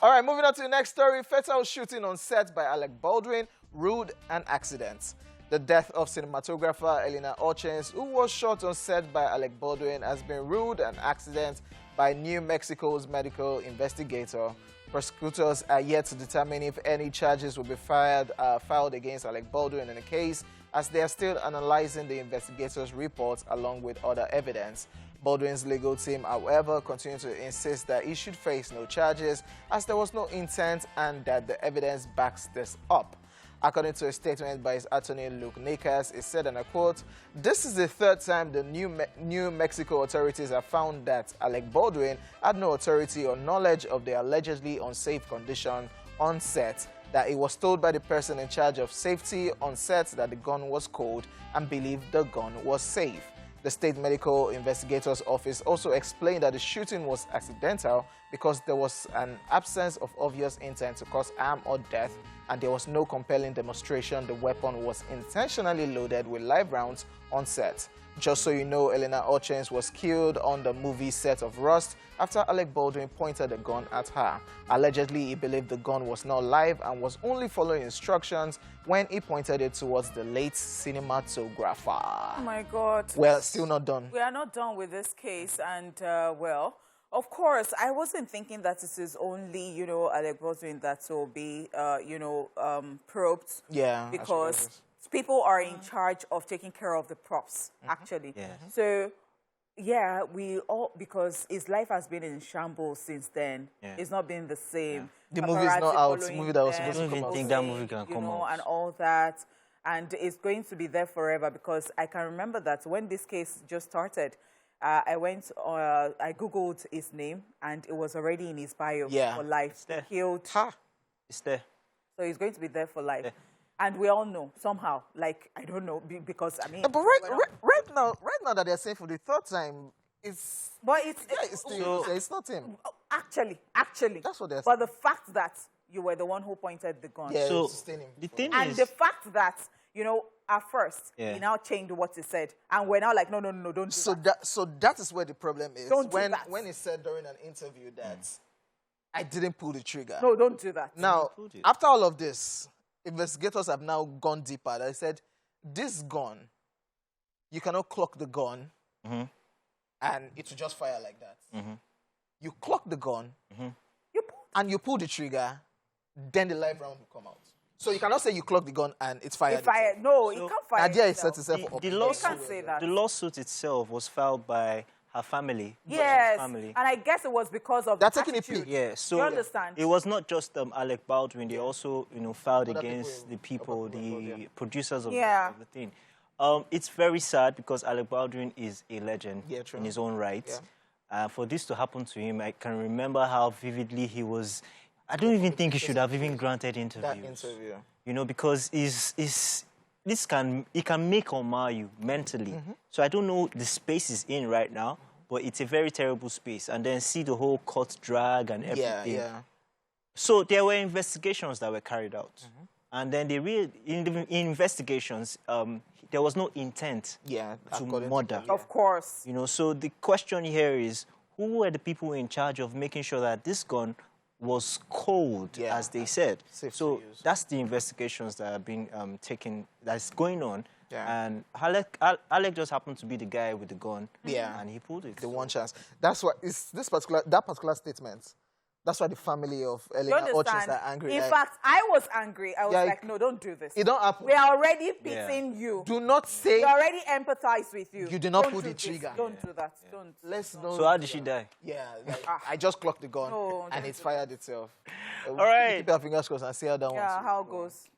All right, moving on to the next story. Fatal shooting on set by Alec Baldwin, rude and accident. The death of cinematographer Elena Ochens, who was shot on set by Alec Baldwin, has been ruled an accident by New Mexico's medical investigator. Prosecutors are yet to determine if any charges will be filed against Alec Baldwin in the case, as they are still analyzing the investigator's report along with other evidence. Baldwin's legal team, however, continue to insist that he should face no charges, as there was no intent and that the evidence backs this up. According to a statement by his attorney, Luke Nakers, it said, and I quote, "This is the third time the New Mexico authorities have found that Alec Baldwin had no authority or knowledge of the allegedly unsafe condition on set, that it was told by the person in charge of safety on set that the gun was cold and believed the gun was safe." The State Medical Investigator's Office also explained that the shooting was accidental because there was an absence of obvious intent to cause harm or death, and there was no compelling demonstration the weapon was intentionally loaded with live rounds on set. Just so you know, Elena Ochens was killed on the movie set of Rust after Alec Baldwin pointed a gun at her. Allegedly, he believed the gun was not live and was only following instructions when he pointed it towards the late cinematographer. Oh my God. Well, still not done. We are not done with this case, and well, of course, I wasn't thinking that it is only, Alec Baldwin that will be, probed. Yeah. Because people are in charge of taking care of the props, actually. Yeah. So, yeah, because his life has been in shambles since then. Yeah. It's not been the same. Yeah. The movie is not out. The movie that was supposed to come out. I don't think that movie can come out. And all that. And it's going to be there forever, because I can remember that when this case just started, I Googled his name, and it was already in his bio for life. It's there. Killed. It's there. So he's going to be there for life. Yeah. And we all know, somehow, like, I don't know, because, I mean... But right now that they're saying for the third time, it's... But it's... Yeah, it's not him. Actually. That's what they're saying. But the fact that you were the one who pointed the gun. Yeah, so the thing and is... the fact that, at first, he now changed what he said. And we're now like, no, don't do that. So that is where the problem is. Don't do that. When he said during an interview that I didn't pull the trigger. No, don't do that. Now, after all of this, investigators have now gone deeper. They said, this gun, you cannot clock the gun and it will just fire like that. You clock the gun and you pull the trigger, then the live round will come out. So you cannot say you clock the gun and it's fired. No, it can't fire. Idea is set itself up. You can't say that. The lawsuit itself was filed by her family. Yes, family. And I guess it was because of they're taking a plea. Yeah, so you understand? It was not just Alec Baldwin. They also, filed against the producers of the thing. It's very sad because Alec Baldwin is a legend in his own right. Yeah. For this to happen to him, I can remember how vividly he was. I don't even think he should have even granted interviews. That interview. Because it can make or mar you mentally. So I don't know the space is in right now, but it's a very terrible space. And then see the whole court drag and everything. Yeah. So there were investigations that were carried out. And then in the investigations, there was no intent to murder. Of course. So the question here is, who were the people in charge of making sure that this gun was cold, as they said? So that's the investigations that have been that's going on. Yeah. And Alec just happened to be the guy with the gun. Yeah. And he pulled it. The one chance. That's what is that particular statement. That's why the family of Elena Ochens are angry. In fact, I was angry. I was like, no, don't do this. It don't happen. We are already pitying you. Do not say... We already empathize with you. You do not pull the trigger. Don't do that. Don't. Let's know. So how did she die? Yeah, I just clocked the gun and it fired itself. All right. Keep our fingers crossed and see how that one. Yeah, how it goes.